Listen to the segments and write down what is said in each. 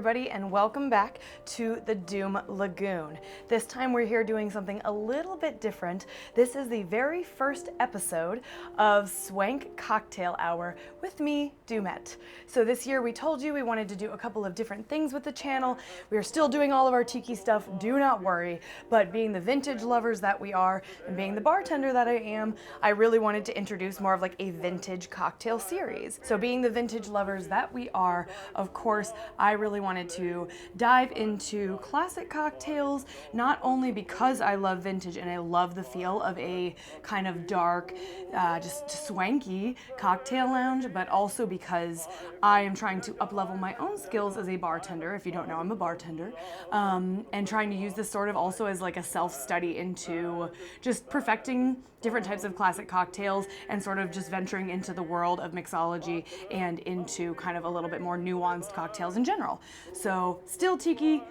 everybody, and welcome back to the Doom Lagoon. This time we're here doing something a little bit different. This is the very first episode of Swank Cocktail Hour with me, Doomette. So this year we told you we wanted to do a couple of different things with the channel. We are still doing all of our tiki stuff, do not worry, but being the vintage lovers that we are and being the bartender that I am, I really wanted to introduce more of like a vintage cocktail series. So being the vintage lovers that we are, of course, I really wanted to dive into classic cocktails, not only because I love vintage and I love the feel of a kind of dark, just swanky cocktail lounge, but also because I am trying to up-level my own skills as a bartender. If you don't know, I'm a bartender, and trying to use this sort of also as like a self-study into just perfecting different types of classic cocktails and sort of just venturing into the world of mixology and into kind of a little bit more nuanced cocktails in general. So still tiki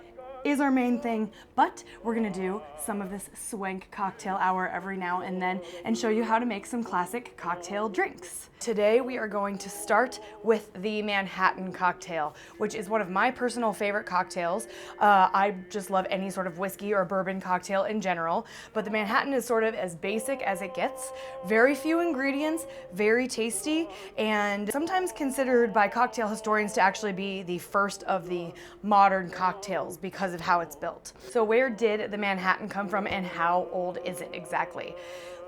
is our main thing, but we're gonna do some of this Swank cocktail hour every now and then and show you how to make some classic cocktail drinks. Today we are going to start with the Manhattan cocktail, which is one of my personal favorite cocktails. I just love any sort of whiskey or bourbon cocktail in general, but the Manhattan is sort of as basic as it gets. Very few ingredients, very tasty, and sometimes considered by cocktail historians to actually be the first of the modern cocktails because of how it's built. So where did the Manhattan come from and how old is it exactly?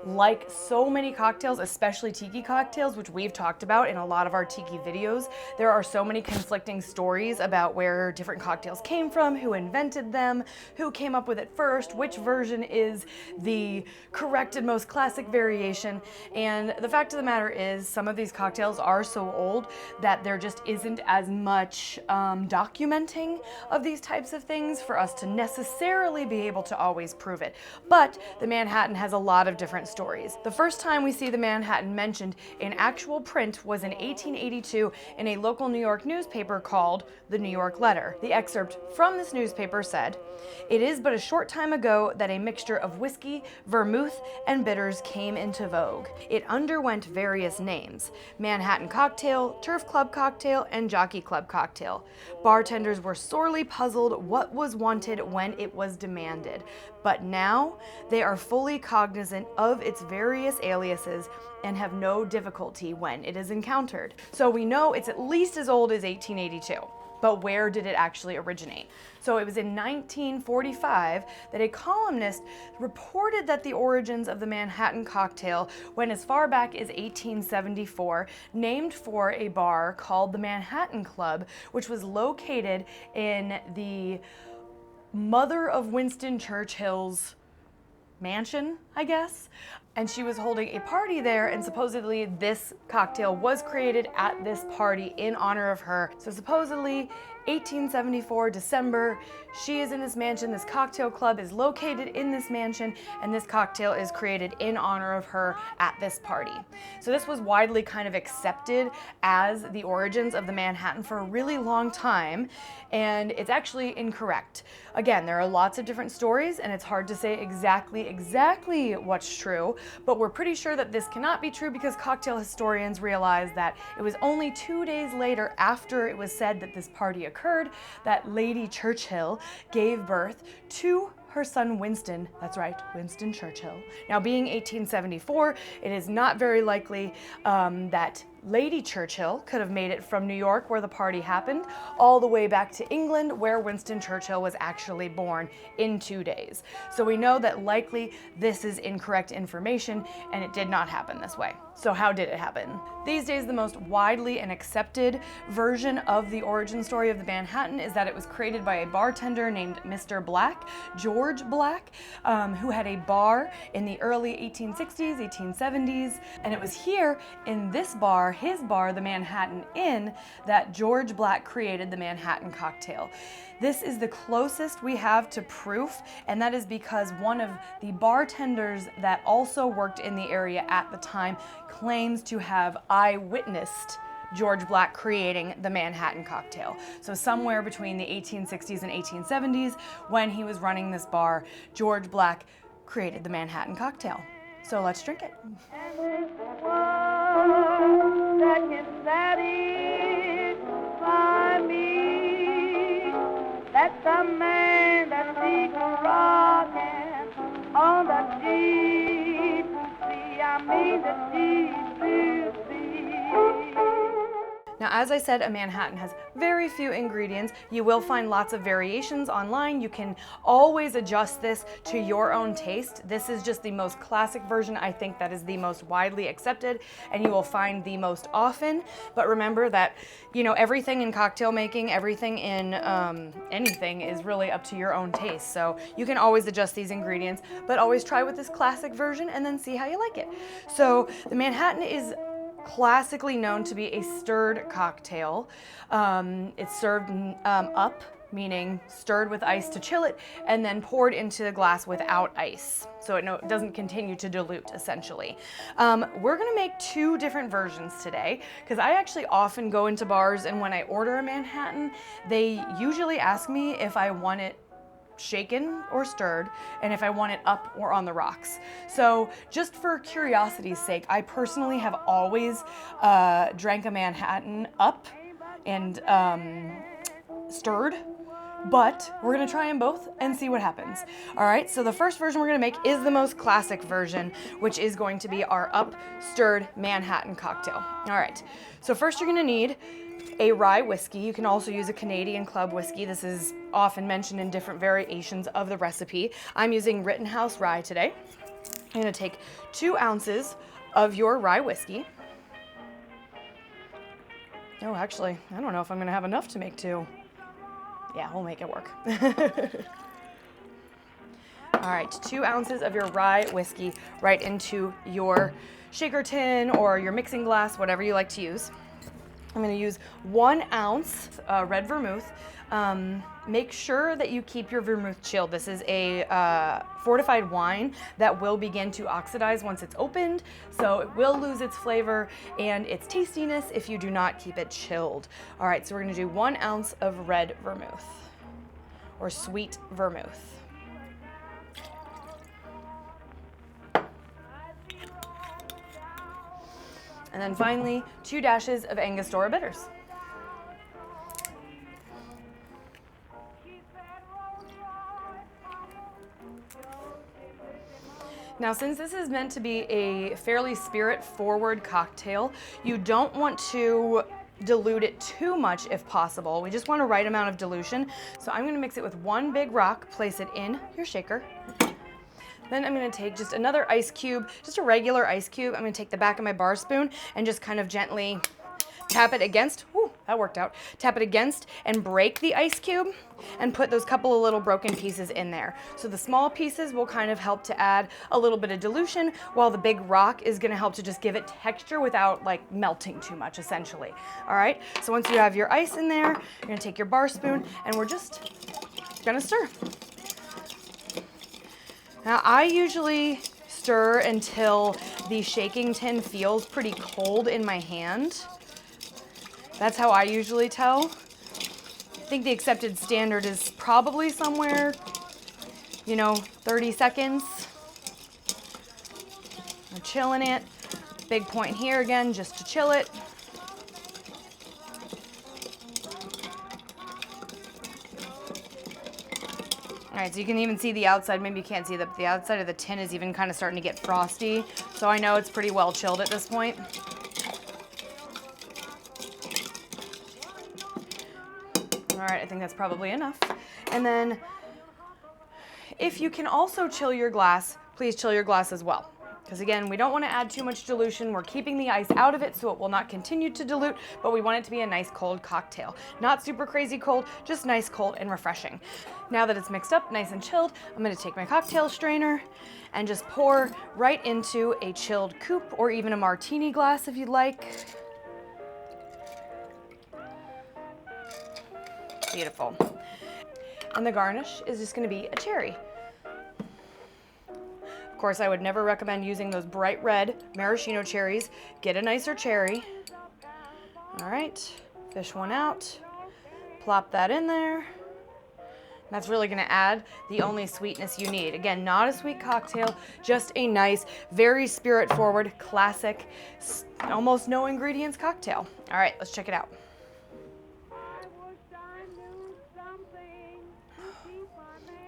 Like so many cocktails, especially tiki cocktails, which we've talked about in a lot of our tiki videos, there are so many conflicting stories about where different cocktails came from, who invented them, who came up with it first, which version is the correct and most classic variation. And the fact of the matter is, some of these cocktails are so old that there just isn't as much documenting of these types of things for us to necessarily be able to always prove it. But the Manhattan has a lot of different stories. The first time we see the Manhattan mentioned in actual print was in 1882 in a local New York newspaper called The New York Letter. The excerpt from this newspaper said, "It is but a short time ago that a mixture of whiskey, vermouth, and bitters came into vogue. It underwent various names: Manhattan cocktail, Turf Club cocktail, and Jockey Club cocktail. Bartenders were sorely puzzled what was wanted when it was demanded, but now they are fully cognizant of its various aliases and have no difficulty when it is encountered." So we know it's at least as old as 1882. But where did it actually originate? So it was in 1945 that a columnist reported that the origins of the Manhattan cocktail went as far back as 1874, named for a bar called the Manhattan Club, which was located in the mother of Winston Churchill's mansion, I guess. And she was holding a party there, and supposedly this cocktail was created at this party in honor of her. So supposedly 1874 December, she is in this mansion, this cocktail club is located in this mansion, and this cocktail is created in honor of her at this party. So this was widely kind of accepted as the origins of the Manhattan for a really long time, and it's actually incorrect. Again, there are lots of different stories, and it's hard to say exactly what's true, but we're pretty sure that this cannot be true because cocktail historians realized that it was only 2 days later after it was said that this party occurred that Lady Churchill gave birth to her son Winston. That's right, Winston Churchill. Now, being 1874, it is not very likely that Lady Churchill could have made it from New York, where the party happened, all the way back to England, where Winston Churchill was actually born, in 2 days. So we know that likely this is incorrect information, and it did not happen this way. So how did it happen? These days, the most widely and accepted version of the origin story of the Manhattan is that it was created by a bartender named Mr. Black, George Black, who had a bar in the early 1860s, 1870s, and it was here in this bar, his bar, the Manhattan Inn, that George Black created the Manhattan cocktail. This is the closest we have to proof, and that is because one of the bartenders that also worked in the area at the time claims to have eyewitnessed George Black creating the Manhattan cocktail. So somewhere between the 1860s and 1870s, when he was running this bar, George Black created the Manhattan cocktail. So let's drink it. That can satisfy me. the man that seeks rockin' on the deep sea. I mean the deep blue sea. Now, as I said, a Manhattan has very few ingredients. You will find lots of variations online. You can always adjust this to your own taste. This is just the most classic version. I think that is the most widely accepted and you will find the most often. But remember that, you know, everything in cocktail making, everything in anything is really up to your own taste. So you can always adjust these ingredients, but always try with this classic version and then see how you like it. So the Manhattan is classically known to be a stirred cocktail. It's served up, meaning stirred with ice to chill it, and then poured into the glass without ice, so it doesn't continue to dilute, essentially. We're gonna make two different versions today, because I actually often go into bars, and when I order a Manhattan, they usually ask me if I want it shaken or stirred, and if I want it up or on the rocks. So just for curiosity's sake, I personally have always drank a Manhattan up and stirred, but we're gonna try them both and see what happens. All right, so the first version we're gonna make is the most classic version, which is going to be our up stirred Manhattan cocktail. All right, so first you're gonna need a rye whiskey. You can also use a Canadian Club whiskey. This is often mentioned in different variations of the recipe. I'm using Rittenhouse Rye today. I'm gonna take 2 ounces of your rye whiskey. Oh, actually, I don't know if I'm gonna have enough to make 2. Yeah, we'll make it work. All right, 2 ounces of your rye whiskey right into your shaker tin or your mixing glass, whatever you like to use. I'm going to use 1 ounce red vermouth. Make sure that you keep your vermouth chilled. This is a fortified wine that will begin to oxidize once it's opened, so it will lose its flavor and its tastiness if you do not keep it chilled. All right, so we're going to do 1 ounce of red vermouth or sweet vermouth. And then finally, 2 dashes of Angostura Bitters. Now, since this is meant to be a fairly spirit-forward cocktail, you don't want to dilute it too much if possible. We just want a right amount of dilution. So I'm gonna mix it with 1 big rock, place it in your shaker. Then I'm gonna take just another ice cube, just a regular ice cube. I'm gonna take the back of my bar spoon and just kind of gently tap it against, whew, that worked out. Tap it against and break the ice cube and put those couple of little broken pieces in there. So the small pieces will kind of help to add a little bit of dilution, while the big rock is gonna help to just give it texture without like melting too much, essentially. All right, so once you have your ice in there, you're gonna take your bar spoon and we're just gonna stir. Now, I usually stir until the shaking tin feels pretty cold in my hand. That's how I usually tell. I think the accepted standard is probably somewhere, 30 seconds. I'm chilling it. Big point here again, just to chill it. All right, so you can even see the outside. Maybe you can't see the outside of the tin is even kind of starting to get frosty. So I know it's pretty well chilled at this point. All right, I think that's probably enough. And then if you can also chill your glass, please chill your glass as well. Because again, we don't want to add too much dilution. We're keeping the ice out of it so it will not continue to dilute, but we want it to be a nice cold cocktail. Not super crazy cold, just nice cold and refreshing. Now that it's mixed up, nice and chilled, I'm going to take my cocktail strainer and just pour right into a chilled coupe or even a martini glass if you'd like. Beautiful. And the garnish is just going to be a cherry. Of course, I would never recommend using those bright red maraschino cherries. Get a nicer cherry. All right, fish one out, plop that in there. That's really gonna add the only sweetness you need. Again, not a sweet cocktail, just a nice, very spirit-forward, classic, almost no ingredients cocktail. All right, let's check it out.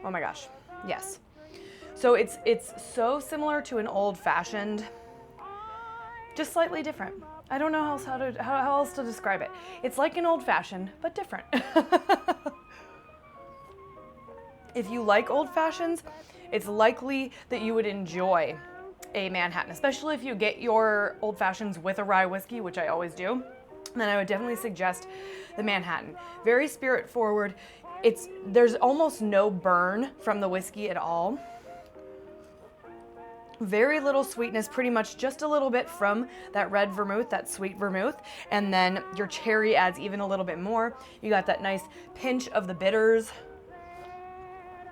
Oh my gosh, yes. So it's so similar to an old-fashioned, just slightly different. I don't know how else to describe it. It's like an old-fashioned, but different. If you like old fashions, it's likely that you would enjoy a Manhattan, especially if you get your old fashions with a rye whiskey, which I always do. Then I would definitely suggest the Manhattan. Very spirit forward. There's almost no burn from the whiskey at all. Very little sweetness, pretty much just a little bit from that red vermouth, that sweet vermouth, and then your cherry adds even a little bit more. You got that nice pinch of the bitters.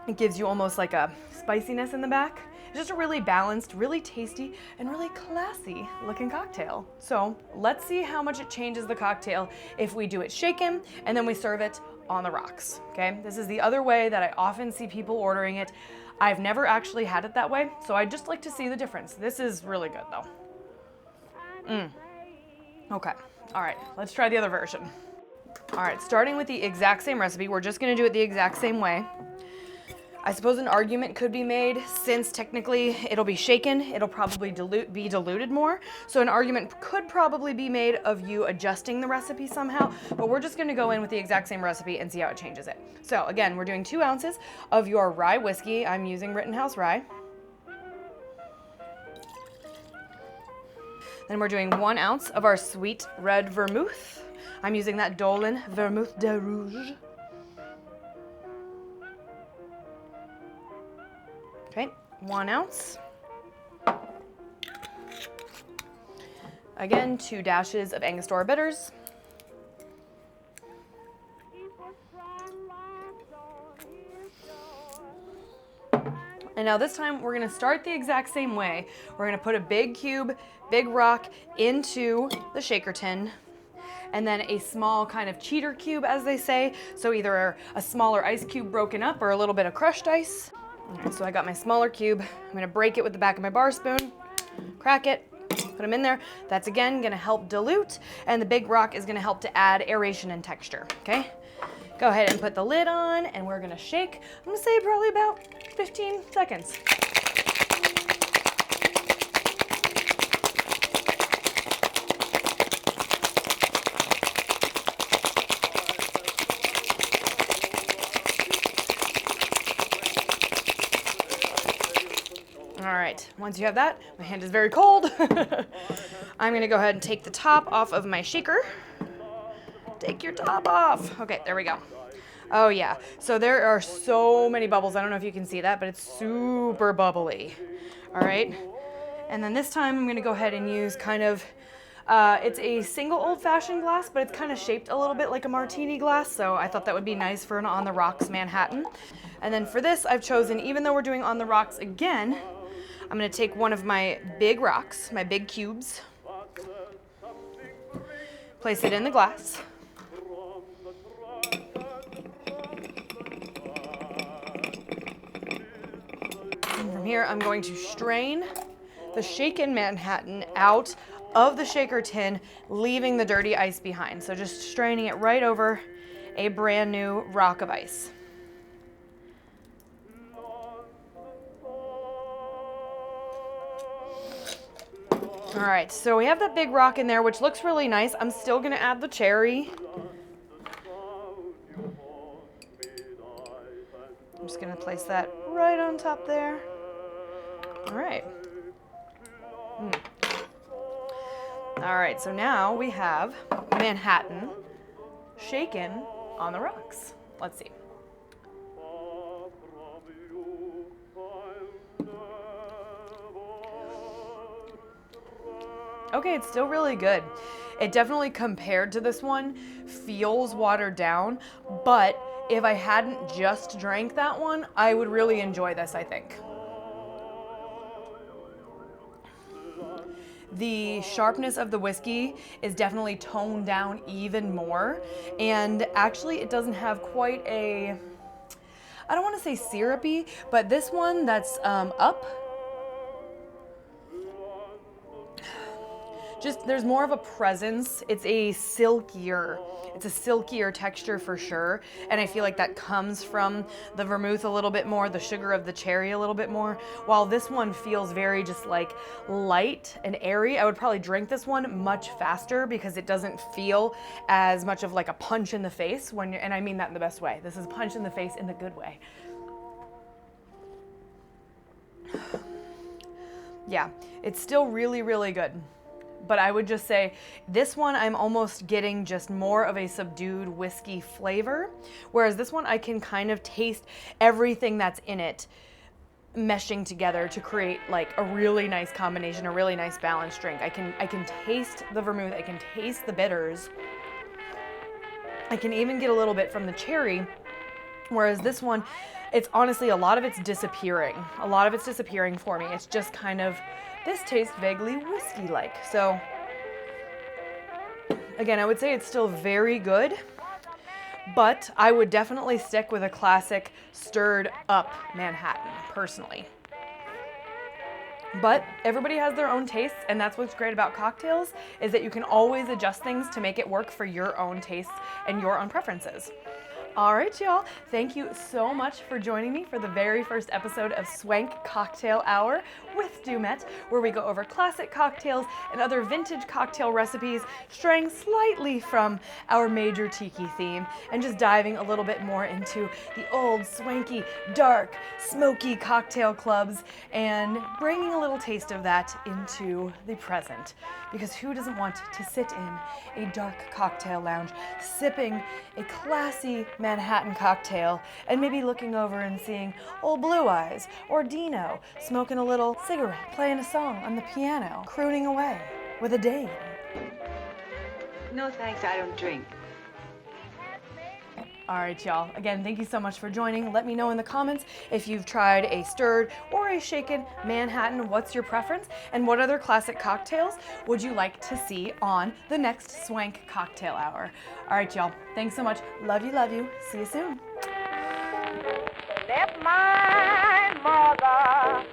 It gives you almost like a spiciness in the back. It's just a really balanced, really tasty, and really classy looking cocktail. So let's see how much it changes the cocktail if we do it shaken and then we serve it on the rocks, okay? This is the other way that I often see people ordering it. I've never actually had it that way, so I just like to see the difference. This is really good though. Okay, all right, let's try the other version. All right, starting with the exact same recipe, we're just gonna do it the exact same way. I suppose an argument could be made, since technically it'll be shaken, it'll probably be diluted more. So an argument could probably be made of you adjusting the recipe somehow, but we're just gonna go in with the exact same recipe and see how it changes it. So again, we're doing 2 ounces of your rye whiskey. I'm using Rittenhouse Rye. Then we're doing 1 ounce of our sweet red vermouth. I'm using that Dolin Vermouth Rouge. Okay, 1 ounce. Again, 2 dashes of Angostura Bitters. And now this time we're gonna start the exact same way. We're gonna put a big cube, big rock into the shaker tin, and then a small kind of cheater cube, as they say. So either a smaller ice cube broken up or a little bit of crushed ice. Okay, so I got my smaller cube. I'm gonna break it with the back of my bar spoon, crack it, put them in there. That's again gonna help dilute, and the big rock is gonna help to add aeration and texture, okay? Go ahead and put the lid on, and we're gonna shake. I'm gonna say probably about 15 seconds. All right, once you have that, my hand is very cold. I'm gonna go ahead and take the top off of my shaker. Take your top off. Okay, there we go. Oh yeah, so there are so many bubbles. I don't know if you can see that, but it's super bubbly. All right, and then this time I'm gonna go ahead and use kind of, it's a single old-fashioned glass, but it's kind of shaped a little bit like a martini glass, so I thought that would be nice for an on the rocks Manhattan. And then for this, I've chosen, even though we're doing on the rocks again, I'm gonna take one of my big rocks, my big cubes, place it in the glass. And from here, I'm going to strain the shaken Manhattan out of the shaker tin, leaving the dirty ice behind. So just straining it right over a brand new rock of ice. All right, so we have that big rock in there, which looks really nice. I'm still gonna add the cherry. I'm just gonna place that right on top there. All right. All right, so now we have Manhattan shaken on the rocks. Let's see. Okay, it's still really good. It definitely, compared to this one, feels watered down, but if I hadn't just drank that one, I would really enjoy this, I think. The sharpness of the whiskey is definitely toned down even more, and actually it doesn't have quite a, I don't want to say syrupy, but this one that's up just, there's more of a presence. It's a silkier texture for sure. And I feel like that comes from the vermouth a little bit more, the sugar of the cherry a little bit more. While this one feels very just like light and airy. I would probably drink this one much faster because it doesn't feel as much of like a punch in the face when you're, and I mean that in the best way. This is a punch in the face in the good way. Yeah, it's still really, really good. But I would just say this one I'm almost getting just more of a subdued whiskey flavor, whereas this one I can kind of taste everything that's in it meshing together to create like a really nice combination, a really nice balanced drink. I can taste the vermouth, I can taste the bitters. I can even get a little bit from the cherry, whereas this one, it's honestly, a lot of it's disappearing. A lot of it's disappearing for me. It's just kind of, this tastes vaguely whiskey-like. So again, I would say it's still very good, but I would definitely stick with a classic stirred up Manhattan, personally. But everybody has their own tastes, and that's what's great about cocktails, is that you can always adjust things to make it work for your own tastes and your own preferences. All right, y'all. Thank you so much for joining me for the very first episode of Swank Cocktail Hour with Doomette, where we go over classic cocktails and other vintage cocktail recipes, straying slightly from our major tiki theme and just diving a little bit more into the old, swanky, dark, smoky cocktail clubs and bringing a little taste of that into the present. Because who doesn't want to sit in a dark cocktail lounge, sipping a classy Manhattan cocktail and maybe looking over and seeing old Blue Eyes or Dino smoking a little cigarette, playing a song on the piano, crooning away with a dame. No thanks, I don't drink. All right, y'all. Again, thank you so much for joining. Let me know in the comments if you've tried a stirred or a shaken Manhattan. What's your preference? And what other classic cocktails would you like to see on the next Swank Cocktail Hour? All right, y'all. Thanks so much. Love you, love you. See you soon. Left my mother